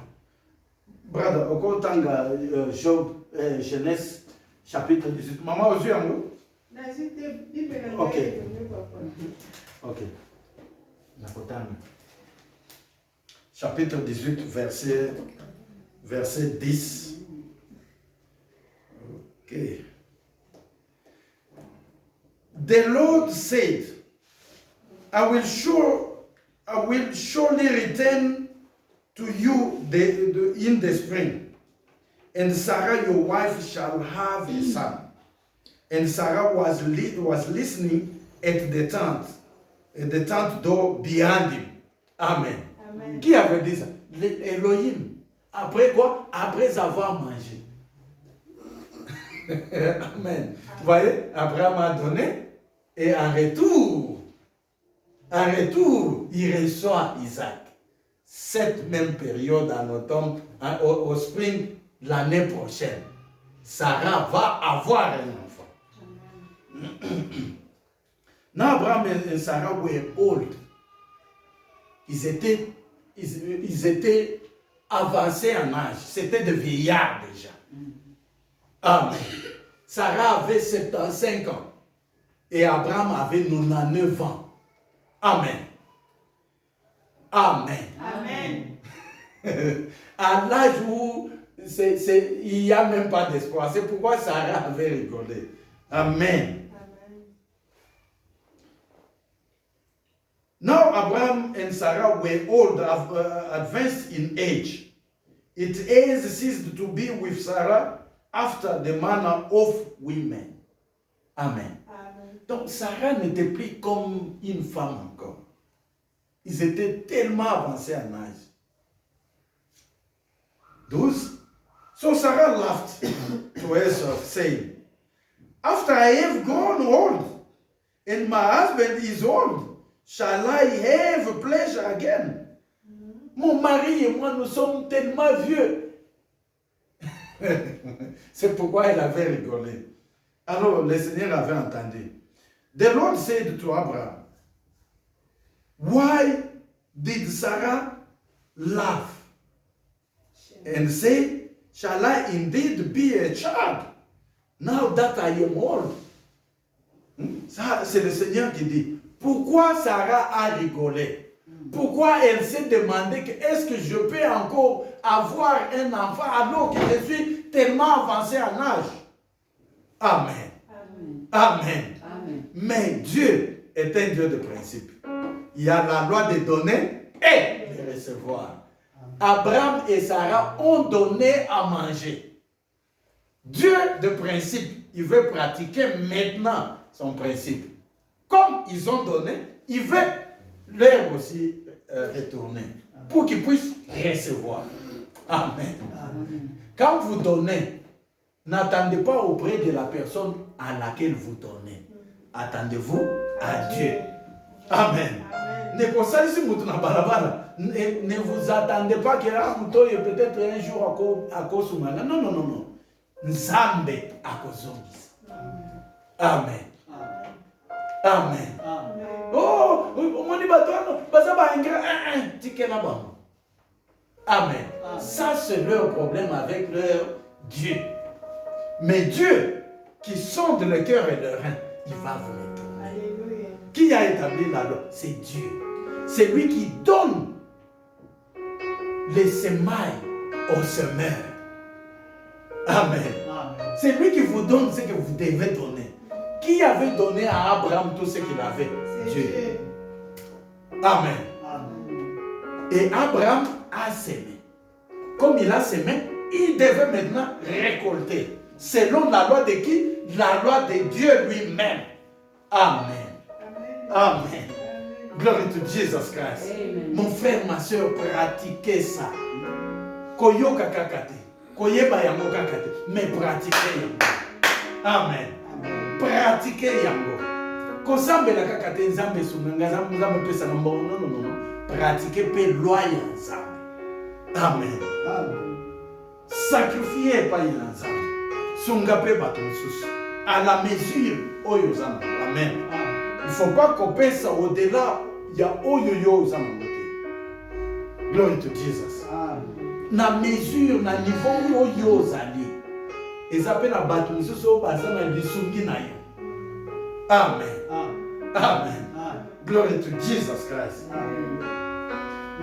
Brother, au Kotanga, Job, Genèse, chapitre 18. Maman, aussi, en haut? Ok. Ok. Chapitre 18, verset 10. Ok. The Lord said, I will surely return to you in the spring, and Sarah your wife shall have a son. And Sarah was listening at the tent door behind him. Amen. Amen. Qui avait dit ça? Elohim. Après quoi? Après avoir mangé. Amen. Vous voyez, Abraham a donné et en retour, il reçoit Isaac. Cette même période en automne, au spring, l'année prochaine, Sarah va avoir un enfant. Now Abraham and Sarah were old. Ils étaient avancés en âge. C'était des vieillards déjà. Amen. Sarah avait 75 ans. Et Abraham avait 99 ans. Amen. Amen. Amen. À l'âge où il n'y a même pas d'espoir. C'est pourquoi Sarah avait rigolé. Amen. Now Abraham and Sarah were old, advanced in age. It has ceased to be with Sarah after the manner of women. Amen. Amen. Donc Sarah n'était plus comme une femme encore. Ils étaient tellement avancés en âge. 12. So Sarah laughed to herself, saying, after I have grown old, and my husband is old, shall I have pleasure again? Mon mari et moi, nous sommes tellement vieux. C'est pourquoi elle avait rigolé. Alors le Seigneur avait entendu. The Lord said to Abraham, why did Sarah laugh and say, shall I indeed be a child now that I am old? Ça, c'est le Seigneur qui dit. Pourquoi Sarah a rigolé? Pourquoi elle s'est demandé que est-ce que je peux encore avoir un enfant alors que je suis tellement avancé en âge? Amen. Amen. Amen. Amen. Mais Dieu est un Dieu de principe. Il y a la loi de donner et de recevoir. Abraham et Sarah ont donné à manger. Dieu de principe, il veut pratiquer maintenant son principe. Comme ils ont donné, il veut leur aussi retourner pour qu'ils puissent recevoir. Amen. Amen. Quand vous donnez, n'attendez pas auprès de la personne à laquelle vous donnez. Attendez-vous à Dieu. Amen. Ne vous attendez pas que peut-être un jour à cause non, non, non, non. Nzambe à cause. Amen. Amen. Oh, on dit Amen. Ça, c'est leur problème avec leur Dieu. Mais Dieu, qui sonde le cœur et le rein, il va vous retourner. Alléluia. Qui a établi la loi? C'est Dieu. C'est lui qui donne les semailles aux semeurs. Amen. Amen. C'est lui qui vous donne ce que vous devez donner. Qui avait donné à Abraham tout ce qu'il avait? Dieu. Amen. Amen. Et Abraham a semé. Comme il a semé, il devait maintenant récolter. Selon la loi de qui? La loi de Dieu lui-même. Amen. Amen. Amen. Glory to Jesus Christ. Amen. Mon frère, ma soeur, pratiquez ça. Koyoka kakate. Koyeba yango kakate. Mais pratiquez yango. Amen. Pratiquez yango. Kosambe la kakate nzambe sunanga nzambe pesa na mbongo. Non, non, non. Pratiquez pe loi ya nzambe. Amen. Amen. Sacrifiez pas ya nzambe. Sunga pe bato mosusu. À la mesure oyo zana. Amen. Il ne faut pas qu'on pense au-delà. Il y a oyo zana mote. Glory to Jesus. Amen. Na mesure na niveau oyo zali. Ezape na bato mosusu bazana lisungi na yo. Amen. Amen. Amen. Amen. Glory to Jesus Christ. Amen.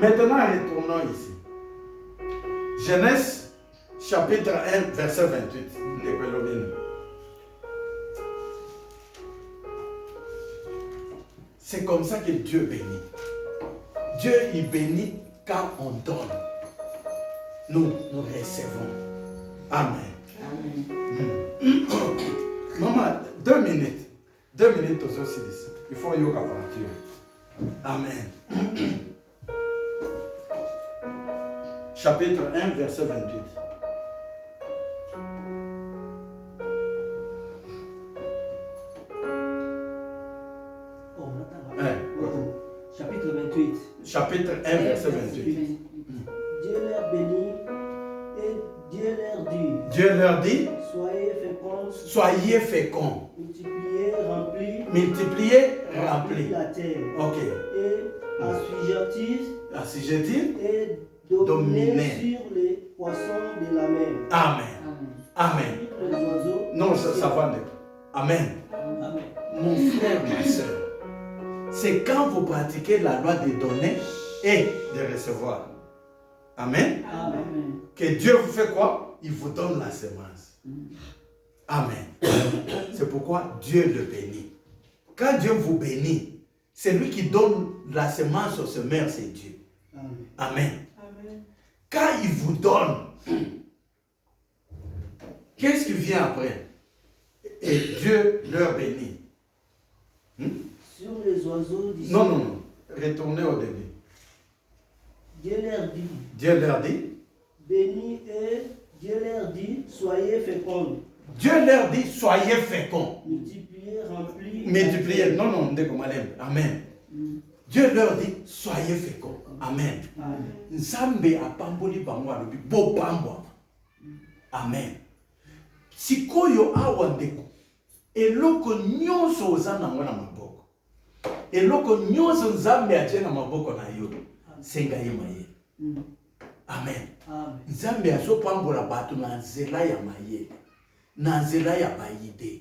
Maintenant, retournons ici. Genèse, chapitre 1, verset 28. C'est comme ça que Dieu bénit. Dieu, il bénit quand on donne. Nous recevons. Amen. Amen. Maman, 2 minutes. 2 minutes aussi ici. Il faut y avoir partir. Amen. Chapitre 1, verset 28. Chapitre 28. Chapitre 1, verset 28. Dieu leur bénit et Dieu leur dit. Dieu leur dit. Soyez féconds. Soyez féconds. Multipliez, remplis. Multipliez, remplis la terre. Ok. Et assujettis. Et dominer sur les poissons de la mer. Amen. Amen. Les oiseaux. Non, ça va. Amen. Amen. Mon frère, ma soeur, c'est quand vous pratiquez la loi de donner et de recevoir. Amen. Amen. Que Dieu vous fait quoi? Il vous donne la semence. Amen. C'est pourquoi Dieu le bénit. Quand Dieu vous bénit, c'est lui qui donne la semence aux semeurs, c'est Dieu. Amen. Amen. Amen. Quand il vous donne, qu'est-ce qui vient après? Et Dieu leur bénit. Sur les oiseaux du ciel. Non, non, non. Retournez au début. Dieu leur dit. Dieu leur dit. Béni et Dieu leur dit, soyez féconds. Dieu leur dit, soyez féconds. Multipliez, remplis. Multipliez. Non, non, Amen. Dieu leur dit, soyez féconds. Amen. Nzambe apamboli bango alobi bo pambwa. Amen. Sikoyo awa ndeko. Eloko nyonso oza nango na maboko. Eloko nyonso Nzambe atie na maboko na yo. Senga ye maye. Amen. Nzambe azopambola bato na nzela ya maye. Na nzela ya bayide.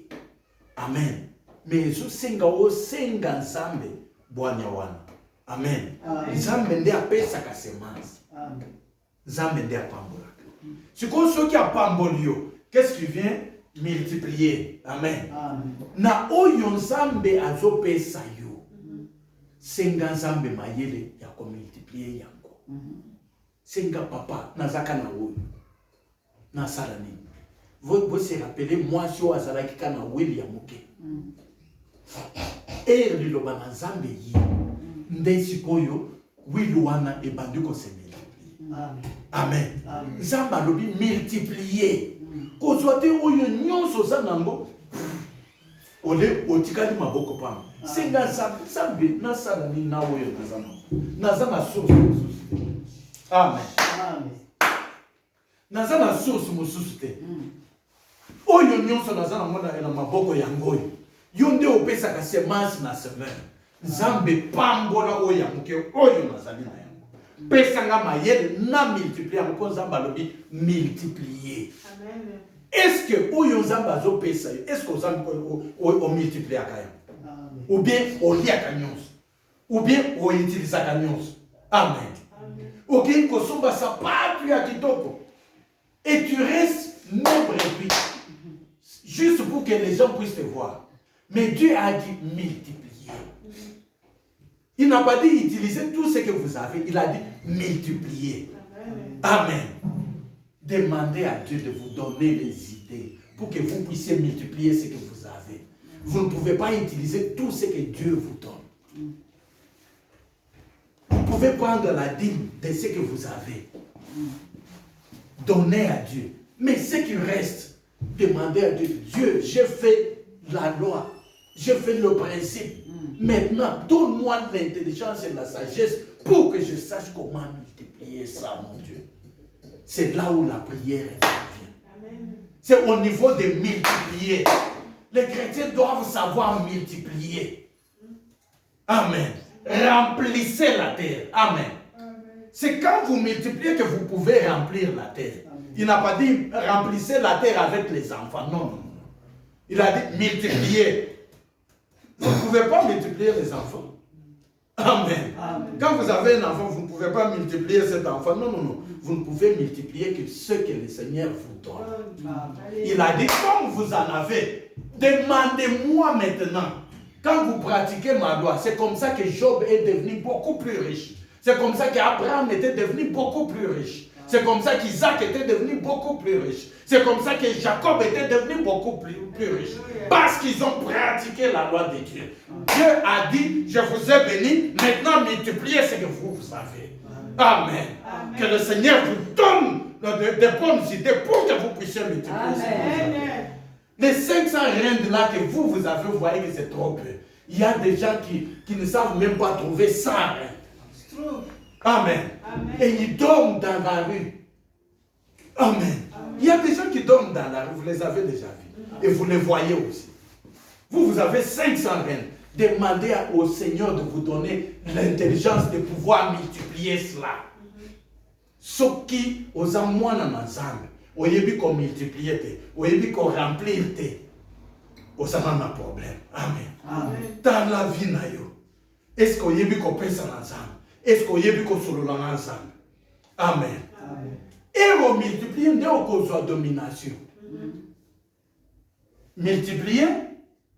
Amen. Mais ezosenga osenga Nzambe bwanya wana. Amen. Nzambe nde apesaka semence. Nzambe nde apambolaka. Sikoyo soki apamboli yo, qu'est-ce qui vient? Multiplier. Amen. Na oyo Nzambe azopesa yo. Senga Nzambe mayele ya ko multiplier yango. Senga papa nazaka na oyo. Na sala nini? Vous se rappelez moi si o azalaki kana wili ya moke. Liloba na Nzambe yi. Nde sikoyo wili wana ebandi ko se multiplier. Amen. Nzambe alobi multiplier. Kozwa te oyo nyonso za nango. Ole otikali maboko pam. Senga Nzambe na sala nini na oyo nazana. Nazana source. Amen. Nazana source mosusu te. Oyo nyonso nazana mona na maboko ya ngoyo. Yo nde opesaka semence na semaine. Nzambe pambola oyo ya moke oyo nazali na yango. Pesanga mayele na multiplier mpo Nzambe alobi multiplier. Amen. Est-ce que oyo Nzambe azopesa yo? Est-ce que Nzambe o multiplier aka yo? Ou bien o liaka nyonso? Ou bien o utilisaka nyonso? Amen. Ok, kosomba sapatu ya kitoko. Et tu restes maigre et puis juste pour que les gens puissent te voir. Mais Dieu a dit multiplier. Il n'a pas dit utiliser tout ce que vous avez. Il a dit multiplier. Amen. Demandez à Dieu de vous donner les idées pour que vous puissiez multiplier ce que vous avez. Vous ne pouvez pas utiliser tout ce que Dieu vous donne. Vous pouvez prendre la dîme de ce que vous avez. Donnez à Dieu. Mais ce qui reste, demandez à Dieu. Dieu, j'ai fait la loi. J'ai fait le principe. Maintenant, donne-moi l'intelligence et la sagesse pour que je sache comment multiplier ça, mon Dieu. C'est là où la prière intervient. C'est au niveau de multiplier. Les chrétiens doivent savoir multiplier. Amen. Remplissez la terre. Amen. C'est quand vous multipliez que vous pouvez remplir la terre. Il n'a pas dit remplissez la terre avec les enfants. Non, non, non. Il a dit multiplier. Vous ne pouvez pas multiplier les enfants. Amen. Quand vous avez un enfant, vous ne pouvez pas multiplier cet enfant. Non, non, non. Vous ne pouvez multiplier que ce que le Seigneur vous donne. Il a dit, comme vous en avez, demandez-moi maintenant. Quand vous pratiquez ma loi, c'est comme ça que Job est devenu beaucoup plus riche. C'est comme ça qu'Abraham était devenu beaucoup plus riche. C'est comme ça qu'Isaac était devenu beaucoup plus riche. C'est comme ça que Jacob était devenu beaucoup plus riche. Parce qu'ils ont pratiqué la loi de Dieu. Dieu a dit, je vous ai béni, maintenant multipliez ce que vous avez. Amen. Que le Seigneur vous donne des bonnes idées pour que vous puissiez multiplier ce que vous avez. Les 500 reines là que vous avez, vous voyez que c'est trop peu. Il y a des gens qui ne savent même pas trouver 100 reines. Amen. Et ils dorment dans la rue. Amen. Il y a des gens qui dorment dans la rue, vous les avez déjà vus. Et vous les voyez aussi. Vous avez 500 reines. Demandez au Seigneur de vous donner l'intelligence de pouvoir multiplier cela. Ce qui, aux amours ensemble, au début qu'on multiplie, au début qu'on remplit, aux amours un problème. Amen. Dans la vie, est-ce qu'au début qu'on pense ensemble? Est-ce qu'au début qu'on se roule ensemble? Amen. Et on multiplie, on a cause de domination. Multiplier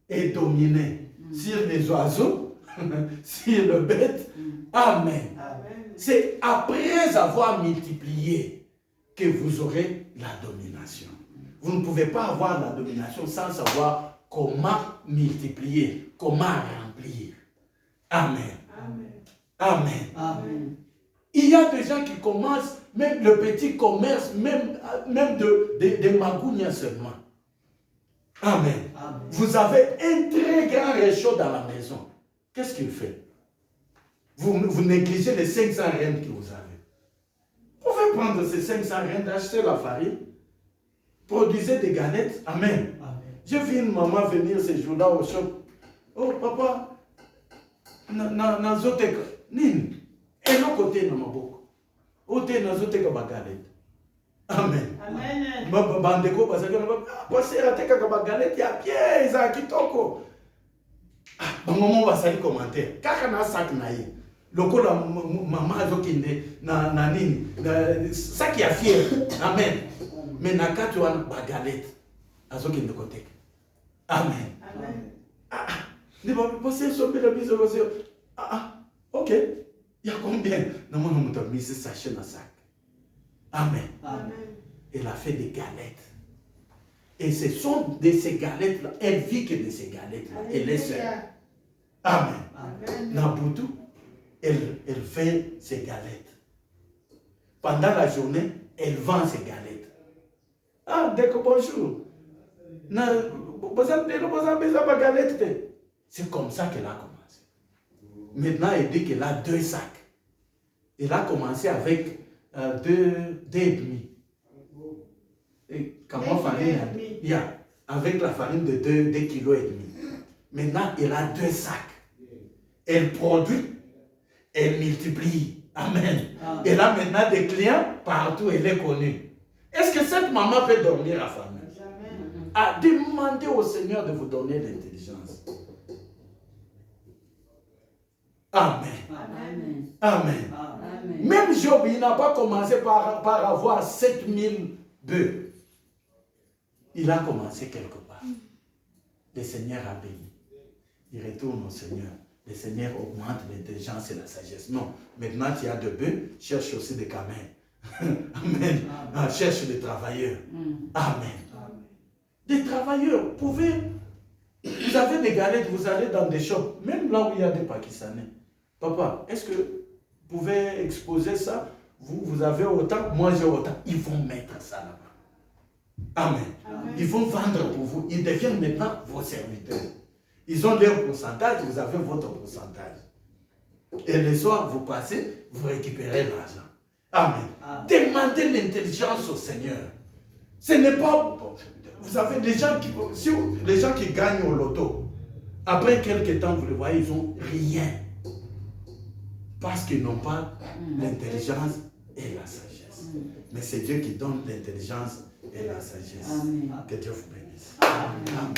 et dominer sur les oiseaux, sur le bête. Amen. C'est après avoir multiplié que vous aurez la domination. Vous ne pouvez pas avoir la domination sans savoir comment multiplier, comment remplir. Amen. Amen. Amen. Amen. Il y a des gens qui commencent, même le petit commerce, même de magounia seulement. Amen. Amen. Vous avez un très grand réchaud dans la maison. Qu'est-ce qu'il fait? Vous négligez les 500 rennes que vous avez. Vous pouvez prendre ces 500 rennes, acheter la farine, produisez des galettes. Amen. Amen. J'ai vu une maman venir ce jour-là au shop. Oh papa, nazoteka nini? Et l'autre côté na maboko. Ote nazoteka ba galette. Amen. Amen. Bandeko basaka na passer ateka ba galette ya pied za kitoko. Ba maman basali commentaire. Kaka na sac na ye. Lokola maman azokinde na nini? Sac ya fier. Amen. Mais na kati wana ba galette. Azokinde koteka. Amen. Amen. Ne va pas passer sur la mise au ok. Il y a combien? Non, moi, on m'a mis ce sachet dans le sac. Amen. Amen. Elle a fait des galettes. Et ce sont de ces galettes-là. Elle vit que de ces galettes-là. Elle est seule. Amen. Amen. Nabutu, elle fait ses galettes. Pendant la journée, elle vend ses galettes. Ah, dès que bonjour. C'est comme ça qu'elle a commencé. Maintenant, elle dit qu'elle a 2 sacs. Elle a commencé avec 2,5. Et comment farine? Avec la farine de 2,5 kg. Maintenant, elle a 2 sacs. Elle produit, elle multiplie. Amen. Amen. Elle a maintenant des clients partout, elle est connue. Est-ce que cette maman peut dormir à famille? Jamais. À demander au Seigneur de vous donner l'intelligence. Amen. Amen. Amen. Amen. Même Job, il n'a pas commencé par avoir 7000 bœufs. Il a commencé quelque part. Le Seigneur a béni. Il retourne au Seigneur. Le Seigneur augmente l'intelligence et la sagesse. Non, maintenant tu as de bœufs, cherche aussi des camels. Amen. Ah, cherche des travailleurs. Amen. Des travailleurs, vous pouvez, vous avez des galettes, vous allez dans des shops, même là où il y a des Pakistanais. Papa, est-ce que vous pouvez exposer ça? Vous avez autant, moi j'ai autant. Ils vont mettre ça là-bas. Amen. Amen. Ils vont vendre pour vous. Ils deviennent maintenant vos serviteurs. Ils ont leur pourcentage, vous avez votre pourcentage. Et le soir, vous passez, vous récupérez l'argent. Amen. Amen. Demandez l'intelligence au Seigneur. Ce n'est pas... Vous avez des gens les gens qui gagnent au loto, après quelques temps, vous les voyez, ils n'ont rien. Parce qu'ils n'ont pas l'intelligence et la sagesse. Mais c'est Dieu qui donne l'intelligence et la sagesse. Amen. Que Dieu vous bénisse. Amen. Amen.